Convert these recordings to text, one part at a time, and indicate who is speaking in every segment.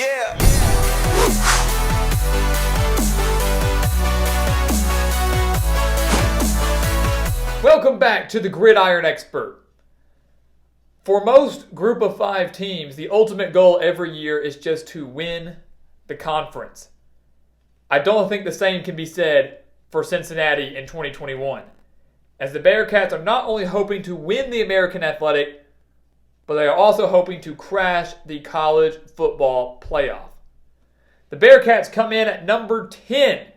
Speaker 1: Yeah.
Speaker 2: Welcome back to the Gridiron Expert. For most Group of 5 teams, the ultimate goal every year is just to win the conference. I don't think the same can be said for Cincinnati in 2021, as the Bearcats are not only hoping to win the American Athletic, but they are also hoping to crash the college football playoff. The Bearcats come in at number 10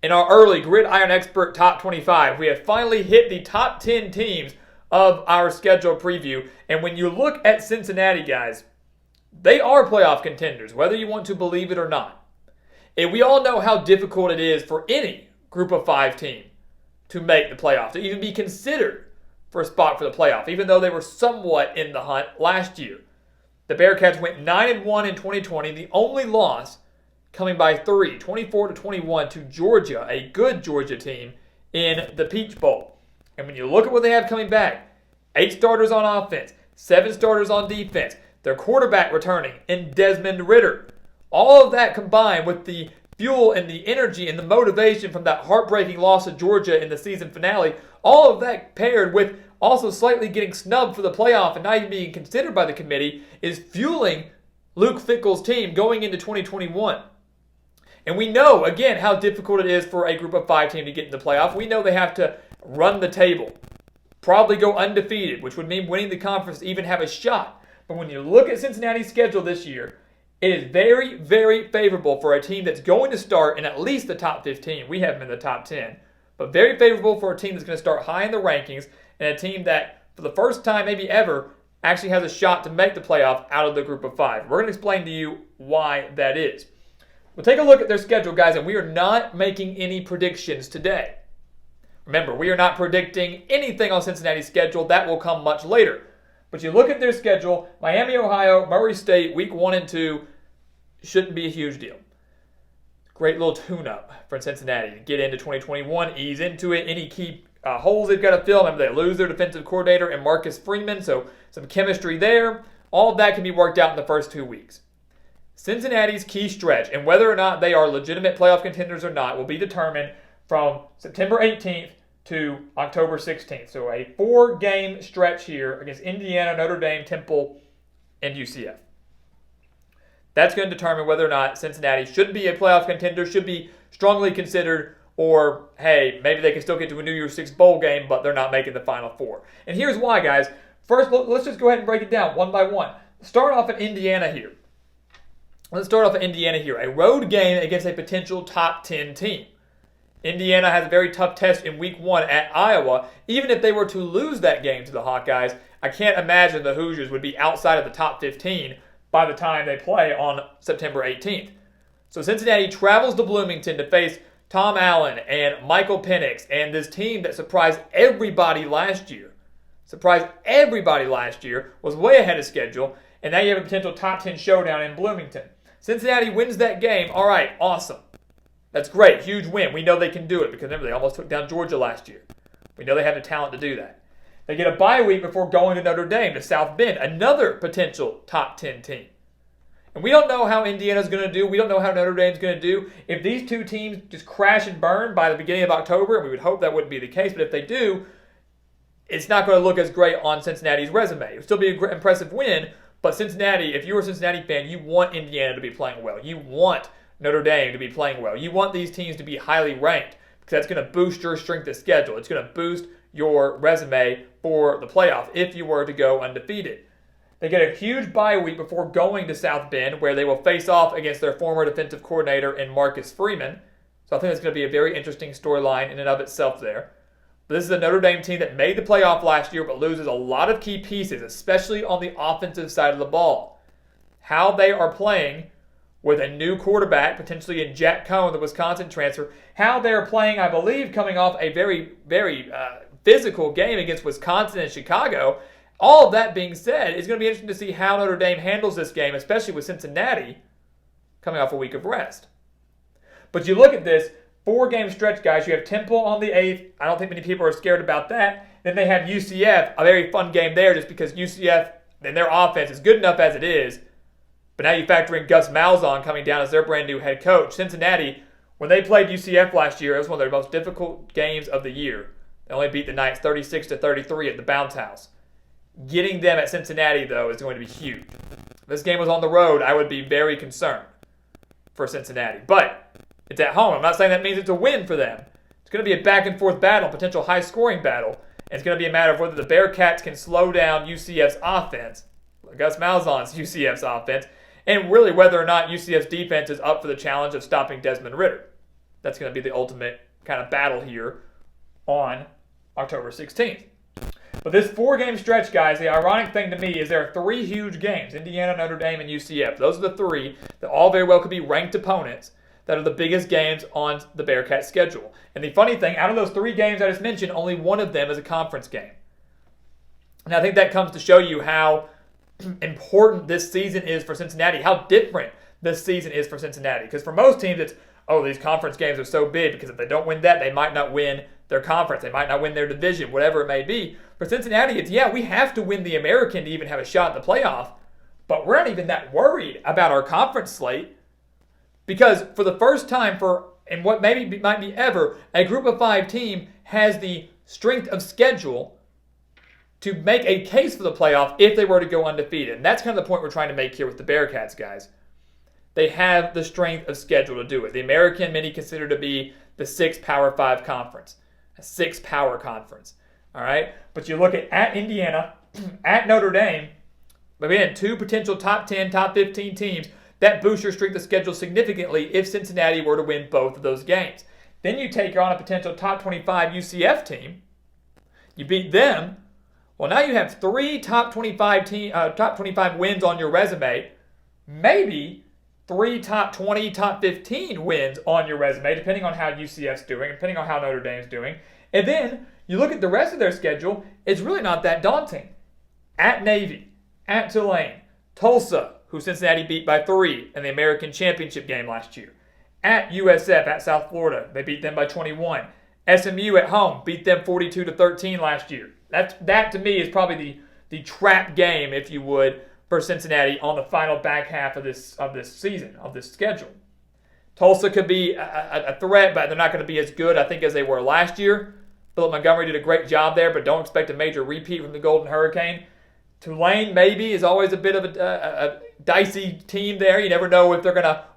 Speaker 2: in our early Gridiron Expert Top 25. We have finally hit the top 10 teams of our schedule preview. And when you look at Cincinnati, guys, they are playoff contenders, whether you want to believe it or not. And we all know how difficult it is for any Group of 5 team to make the playoff, to even be considered for a spot for the playoff, even though they were somewhat in the hunt last year. The Bearcats went 9-1 in 2020, the only loss coming by 3, 24-21 to Georgia, a good Georgia team in the Peach Bowl. And when you look at what they have coming back, 8 starters on offense, 7 starters on defense, their quarterback returning in Desmond Ridder. All of that combined with the fuel and the energy and the motivation from that heartbreaking loss to Georgia in the season finale, all of that paired with also slightly getting snubbed for the playoff and not even being considered by the committee is fueling Luke Fickell's team going into 2021. And we know, again, how difficult it is for a Group of 5 team to get in the playoff. We know they have to run the table, probably go undefeated, which would mean winning the conference to even have a shot. But when you look at Cincinnati's schedule this year, it is very, very favorable for a team that's going to start in at least the top 15. We have them in the top 10. But very favorable for a team that's going to start high in the rankings and a team that, for the first time maybe ever, actually has a shot to make the playoff out of the Group of 5. We're going to explain to you why that is. We'll take a look at their schedule, guys, and we are not making any predictions today. Remember, we are not predicting anything on Cincinnati's schedule. That will come much later. But you look at their schedule, Miami, Ohio, Murray State, week 1 and 2, shouldn't be a huge deal. Great little tune-up for Cincinnati to get into 2021, ease into it. Any key holes they've got to fill. Remember, they lose their defensive coordinator and Marcus Freeman, so some chemistry there. All of that can be worked out in the first 2 weeks. Cincinnati's key stretch, and whether or not they are legitimate playoff contenders or not, will be determined from September 18th to October 16th. So a 4-game stretch here against Indiana, Notre Dame, Temple, and UCF. That's going to determine whether or not Cincinnati should be a playoff contender, should be strongly considered, or, hey, maybe they can still get to a New Year's Six bowl game, but they're not making the Final Four. And here's why, guys. First, let's just go ahead and break it down one by one. Start off at Indiana here. Let's start off at Indiana here. A road game against a potential top 10 team. Indiana has a very tough test in week 1 at Iowa. Even if they were to lose that game to the Hawkeyes, I can't imagine the Hoosiers would be outside of the top 15 by the time they play on September 18th. So Cincinnati travels to Bloomington to face Tom Allen and Michael Penix and this team that surprised everybody last year. Was way ahead of schedule, and now you have a potential top 10 showdown in Bloomington. Cincinnati wins that game. All right, awesome. That's great. Huge win. We know they can do it because remember, they almost took down Georgia last year. We know they have the talent to do that. They get a bye week before going to Notre Dame, to South Bend, another potential top 10 team. And we don't know how Indiana's going to do. We don't know how Notre Dame's going to do. If these two teams just crash and burn by the beginning of October, and we would hope that wouldn't be the case, but if they do, it's not going to look as great on Cincinnati's resume. It would still be an impressive win, but Cincinnati, if you're a Cincinnati fan, you want Indiana to be playing well. You want Notre Dame to be playing well. You want these teams to be highly ranked because that's going to boost your strength of schedule. It's going to boost your resume for the playoff if you were to go undefeated. They get a huge bye week before going to South Bend, where they will face off against their former defensive coordinator and Marcus Freeman. So I think that's going to be a very interesting storyline in and of itself there. But this is a Notre Dame team that made the playoff last year but loses a lot of key pieces, especially on the offensive side of the ball. How they are playing with a new quarterback, potentially in Jack Cohn, the Wisconsin transfer. How they're playing, I believe, coming off a very, very physical game against Wisconsin and Chicago. All of that being said, it's going to be interesting to see how Notre Dame handles this game, especially with Cincinnati coming off a week of rest. But you look at this 4-game stretch, guys. You have Temple on the 8th. I don't think many people are scared about that. Then they have UCF, a very fun game there just because UCF and their offense is good enough as it is. But now you factor in Gus Malzahn coming down as their brand new head coach. Cincinnati, when they played UCF last year, it was one of their most difficult games of the year. They only beat the Knights 36-33 at the Bounce House. Getting them at Cincinnati, though, is going to be huge. If this game was on the road, I would be very concerned for Cincinnati. But it's at home. I'm not saying that means it's a win for them. It's going to be a back-and-forth battle, potential high-scoring battle. And it's going to be a matter of whether the Bearcats can slow down UCF's offense, Gus Malzahn's UCF's offense, and really whether or not UCF's defense is up for the challenge of stopping Desmond Ridder. That's going to be the ultimate kind of battle here on October 16th. But this 4-game stretch, guys, the ironic thing to me is there are 3 huge games, Indiana, Notre Dame, and UCF. Those are the 3 that all very well could be ranked opponents that are the biggest games on the Bearcats schedule. And the funny thing, out of those 3 games I just mentioned, only one of them is a conference game. And I think that comes to show you how important this season is for Cincinnati, how different this season is for Cincinnati. Because for most teams, it's, oh, these conference games are so big because if they don't win that, they might not win their conference. They might not win their division, whatever it may be. For Cincinnati, it's, yeah, we have to win the American to even have a shot at the playoff, but we're not even that worried about our conference slate because for the first time and what maybe might be ever, a group of 5 team has the strength of schedule to make a case for the playoff if they were to go undefeated. And that's kind of the point we're trying to make here with the Bearcats, guys. They have the strength of schedule to do it. The American, many consider to be the 6th Power 5 conference, a 6 power conference. All right? But you look at Indiana, at Notre Dame, again, 2 potential top 10, top 15 teams. That boosts your strength of schedule significantly if Cincinnati were to win both of those games. Then you take on a potential top 25 UCF team. You beat them. Well, now you have 3 top 25 wins on your resume. Maybe 3 top 20, top 15 wins on your resume, depending on how UCF's doing, depending on how Notre Dame's doing. And then you look at the rest of their schedule, it's really not that daunting. At Navy, at Tulane, Tulsa, who Cincinnati beat by 3 in the American Championship game last year. At USF, at South Florida, they beat them by 21. SMU at home beat them 42-13 last year. That to me is probably the trap game, if you would, for Cincinnati on the final back half of this season, of this schedule. Tulsa could be a threat, but they're not going to be as good, I think, as they were last year. Philip Montgomery did a great job there, but don't expect a major repeat from the Golden Hurricane. Tulane maybe is always a bit of a dicey team there. You never know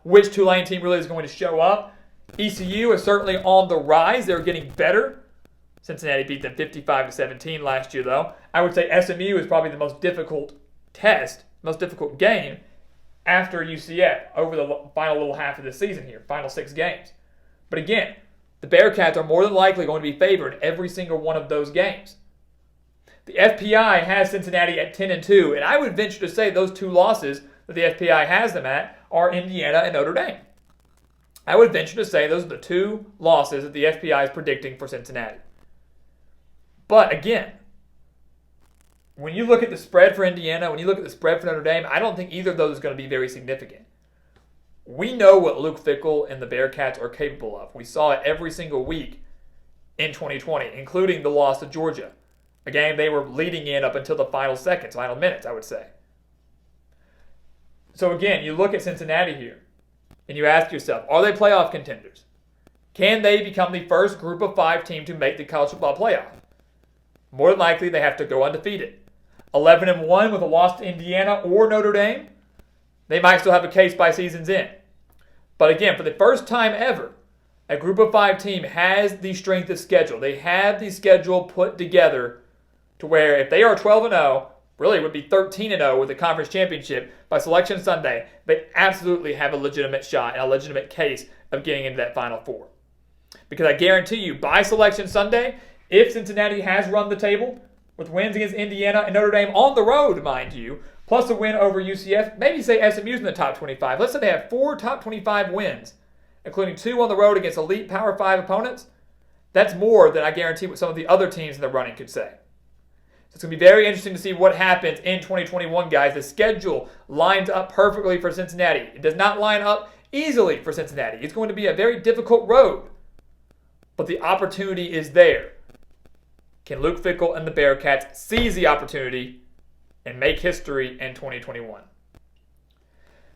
Speaker 2: which Tulane team really is going to show up. ECU is certainly on the rise. They're getting better. Cincinnati beat them 55-17 last year, though. I would say SMU is probably the most difficult test, most difficult game after UCF over the final little half of the season here, final 6 games. But again, the Bearcats are more than likely going to be favored every single one of those games. The FPI has Cincinnati at 10-2, and I would venture to say those 2 losses that the FPI has them at are Indiana and Notre Dame. I would venture to say those are the 2 losses that the FPI is predicting for Cincinnati. But again, when you look at the spread for Indiana, when you look at the spread for Notre Dame, I don't think either of those is going to be very significant. We know what Luke Fickell and the Bearcats are capable of. We saw it every single week in 2020, including the loss to Georgia. A game they were leading in up until the final seconds, final minutes, I would say. So again, you look at Cincinnati here, and you ask yourself, are they playoff contenders? Can they become the first group of 5 team to make the college football playoff? More than likely, they have to go undefeated. 11-1 with a loss to Indiana or Notre Dame, they might still have a case by season's end. But again, for the first time ever, a group of 5 team has the strength of schedule. They have the schedule put together to where if they are 12-0, really it would be 13-0 with the conference championship by Selection Sunday, they absolutely have a legitimate shot and a legitimate case of getting into that Final Four. Because I guarantee you, by Selection Sunday, if Cincinnati has run the table with wins against Indiana and Notre Dame on the road, mind you, plus a win over UCF, maybe say SMU's in the top 25. Let's say they have 4 top 25 wins, including 2 on the road against elite Power 5 opponents. That's more than I guarantee what some of the other teams in the running could say. So it's going to be very interesting to see what happens in 2021, guys. The schedule lines up perfectly for Cincinnati. It does not line up easily for Cincinnati. It's going to be a very difficult road, but the opportunity is there. Can Luke Fickell and the Bearcats seize the opportunity and make history in 2021?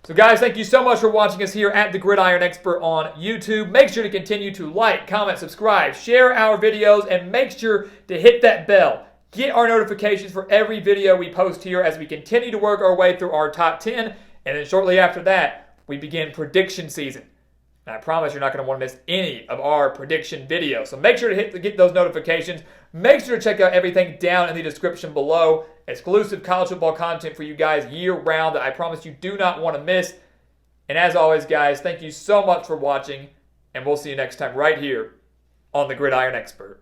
Speaker 2: So guys, thank you so much for watching us here at the Gridiron Expert on YouTube. Make sure to continue to like, comment, subscribe, share our videos, and make sure to hit that bell. Get our notifications for every video we post here as we continue to work our way through our top 10. And then shortly after that, we begin prediction season. And I promise you're not going to want to miss any of our prediction videos. So make sure to get those notifications. Make sure to check out everything down in the description below. Exclusive college football content for you guys year-round that I promise you do not want to miss. And as always, guys, thank you so much for watching. And we'll see you next time right here on the Gridiron Expert.